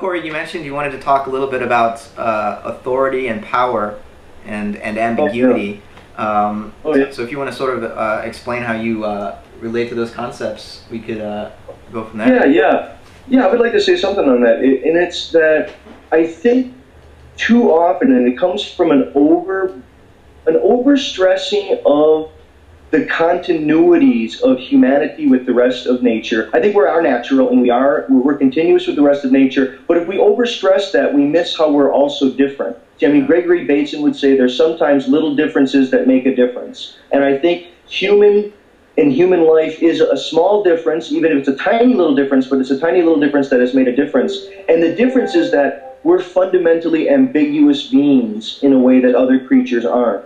Corey, you mentioned you wanted to talk a little bit about authority and power and ambiguity. So if you want to sort of explain how you relate to those concepts, we could go from there. Yeah, I would like to say something on that. And it's that I think too often, and it comes from an overstressing of the continuities of humanity with the rest of nature. I think we are natural, and we're continuous with the rest of nature, but if we overstress that, we miss how we're also different. See, I mean, Gregory Bateson would say there's sometimes little differences that make a difference. And I think human life is a small difference, even if it's a tiny little difference, but it's a tiny little difference that has made a difference. And the difference is that we're fundamentally ambiguous beings in a way that other creatures aren't.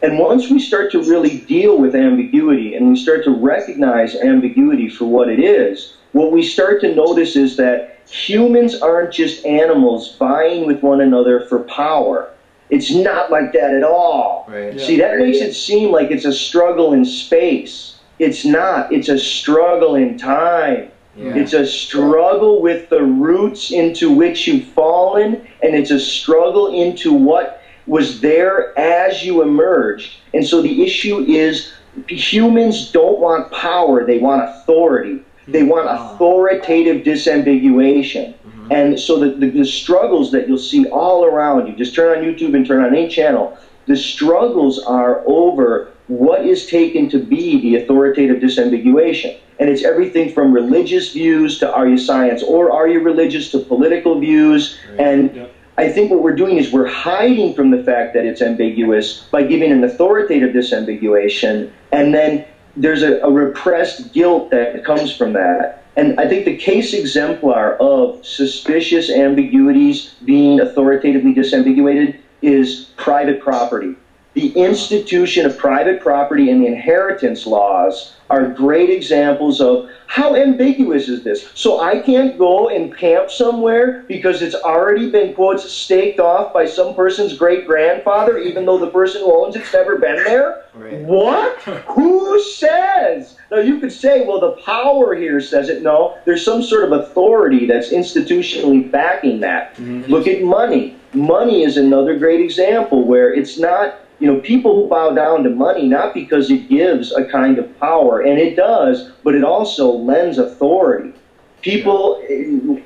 And once we start to really deal with ambiguity and we start to recognize ambiguity for what it is, what we start to notice is that humans aren't just animals vying with one another for power. It's not like that at all. Right. Yeah. See, that makes it seem like it's a struggle in space. It's not. It's a struggle in time. Yeah. It's a struggle with the roots into which you've fallen, and it's a struggle into what was there as you emerged. And so the issue is humans don't want power, they want authority. They want authoritative disambiguation. And so the struggles that you'll see all around you, just turn on YouTube and turn on any channel, the struggles are over what is taken to be the authoritative disambiguation. And it's everything from religious views to are you science or are you religious to political views. And I think what we're doing is we're hiding from the fact that it's ambiguous by giving an authoritative disambiguation, and then there's a repressed guilt that comes from that. And I think the case exemplar of suspicious ambiguities being authoritatively disambiguated is private property. The institution of private property and the inheritance laws are great examples of how ambiguous is this. So I can't go and camp somewhere because it's already been, quote, staked off by some person's great-grandfather, even though the person who owns it's never been there? Right. What? Who says? Now, you could say, well, the power here says it. No, there's some sort of authority that's institutionally backing that. Look at money. Money is another great example where it's not, you know, people bow down to money not because it gives a kind of power, and it does, but it also lends authority. People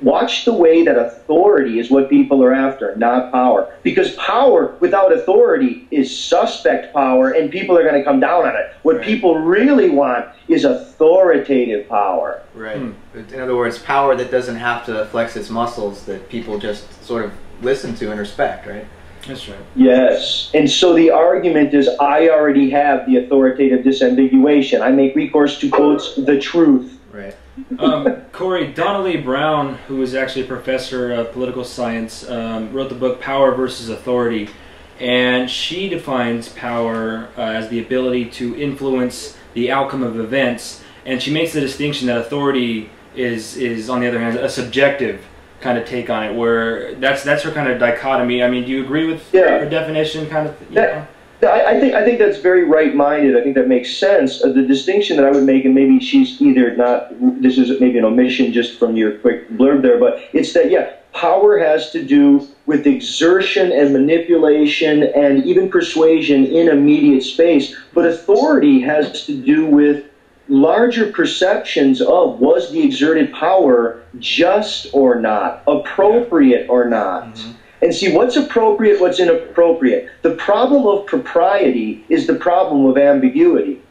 watch the way that authority is what people are after, not power. Because power without authority is suspect power, and people are going to come down on it. What people really want is authoritative power. Right. In other words, power that doesn't have to flex its muscles, that people just sort of listen to and respect, right? That's right. Yes. And so the argument is I already have the authoritative disambiguation. I make recourse to, quotes, the truth. Right. Corey, Donnelly Brown, who is actually a professor of political science, wrote the book Power versus Authority. And she defines power as the ability to influence the outcome of events. And she makes the distinction that authority is on the other hand, a subjective kind of take on it, where that's her kind of dichotomy. I mean, do you agree with her definition? Kind of. I think that's very right-minded. I think that makes sense. The distinction that I would make, and maybe she's either not. This is maybe an omission just from your quick blurb there, but it's that power has to do with exertion and manipulation and even persuasion in immediate space, but authority has to do with larger perceptions of was the exerted power just or not, appropriate or not. And see, what's appropriate, what's inappropriate. The problem of propriety is the problem of ambiguity.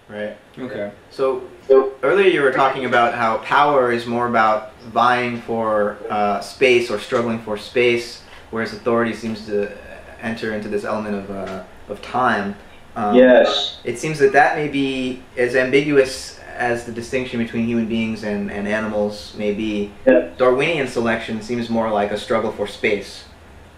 Right. Okay. So earlier you were talking about how power is more about vying for space or struggling for space, whereas authority seems to enter into this element of time. Yes. It seems that may be as ambiguous as the distinction between human beings and animals may be. Darwinian selection seems more like a struggle for space,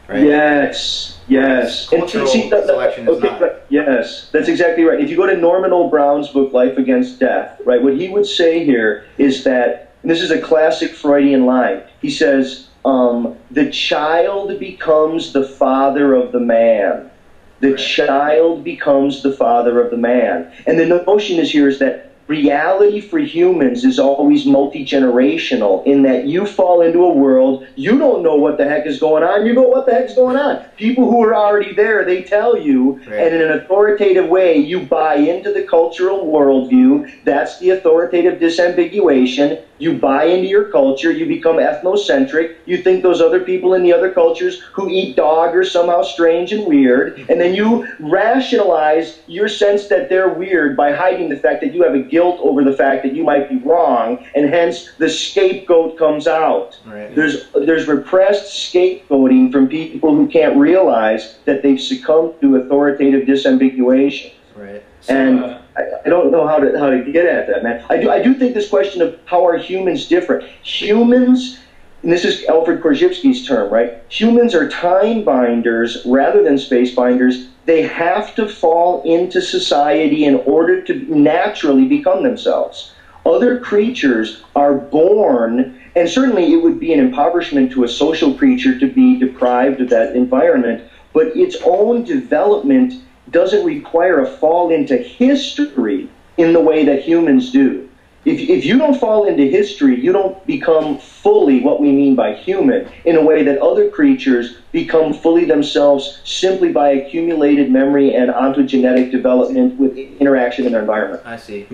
right? Yes, yes. Cultural selection is not. Yes, that's exactly right. If you go to Norman O. Brown's book, Life Against Death, right, what he would say here is that, and this is a classic Freudian line, he says, the child becomes the father of the man. The child becomes the father of the man. And the notion is here is that reality for humans is always multi-generational, in that you fall into a world, you don't know what the heck is going on, you go, what the heck's going on? People who are already there, they tell you, and in an authoritative way, you buy into the cultural worldview. That's the authoritative disambiguation. You buy into your culture, you become ethnocentric, you think those other people in the other cultures who eat dog are somehow strange and weird, and then you rationalize your sense that they're weird by hiding the fact that you have a guilt over the fact that you might be wrong, and hence the scapegoat comes out. Right. There's repressed scapegoating from people who can't realize that they've succumbed to authoritative disambiguation. Right. And I don't know how to get at that, man. I do think this question of how are humans different. Humans, and this is Alfred Korzybski's term, right? Humans are time binders rather than space binders. They have to fall into society in order to naturally become themselves. Other creatures are born, and certainly it would be an impoverishment to a social creature to be deprived of that environment, but its own development doesn't require a fall into history in the way that humans do. If you don't fall into history, you don't become fully what we mean by human in a way that other creatures become fully themselves simply by accumulated memory and ontogenetic development with interaction in their environment. I see.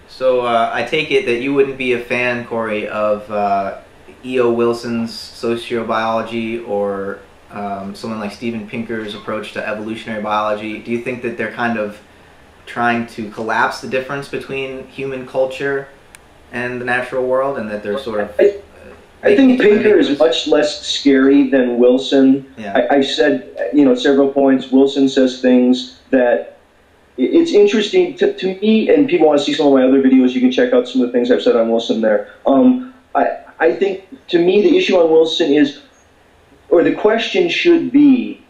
So I take it that you wouldn't be a fan, Corey, of E.O. Wilson's sociobiology or someone like Steven Pinker's approach to evolutionary biology. Do you think that they're kind of trying to collapse the difference between human culture and the natural world, and that they're sort of... I think Pinker is much less scary than Wilson. Yeah. I said, at several points, Wilson says things that... It's interesting to me, and people want to see some of my other videos, you can check out some of the things I've said on Wilson there. I think, to me, the issue on Wilson is, or the question should be,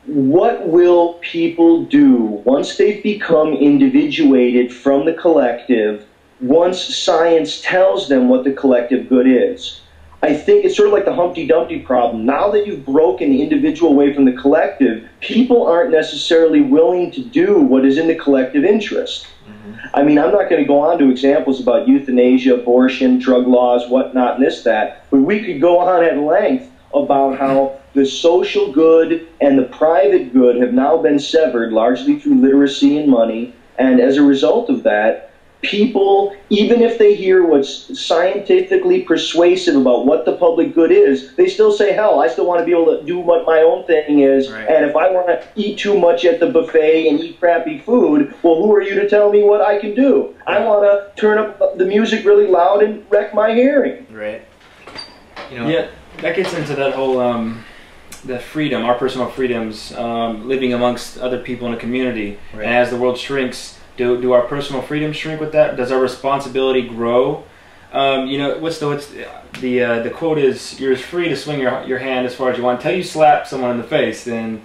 what will people do once they've become individuated from the collective, once science tells them what the collective good is? I think it's sort of like the Humpty Dumpty problem. Now that you've broken the individual away from the collective, people aren't necessarily willing to do what is in the collective interest. I mean, I'm not going to go on to examples about euthanasia, abortion, drug laws, whatnot, and this, that, but we could go on at length about how the social good and the private good have now been severed, largely through literacy and money, and as a result of that, people, even if they hear what's scientifically persuasive about what the public good is, they still say, hell, I still want to be able to do what my own thing is, right. And if I want to eat too much at the buffet and eat crappy food, well, who are you to tell me what I can do? I want to turn up the music really loud and wreck my hearing. Right. Yeah, that gets into that whole, the freedom, our personal freedoms, living amongst other people in a community. Right. And as the world shrinks, do our personal freedoms shrink with that? Does our responsibility grow? What's the quote is, you're free to swing your hand as far as you want until you slap someone in the face. And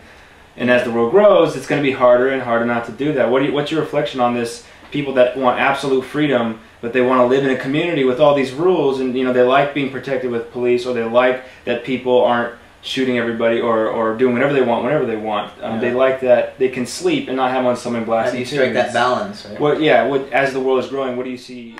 as the world grows, it's going to be harder and harder not to do that. What's your reflection on this? People that want absolute freedom, but they want to live in a community with all these rules, and they like being protected with police, or they like that people aren't shooting everybody or doing whatever they want whenever they want. They like that they can sleep and not have someone blasting. How do you strike that balance, right? As the world is growing, what do you see?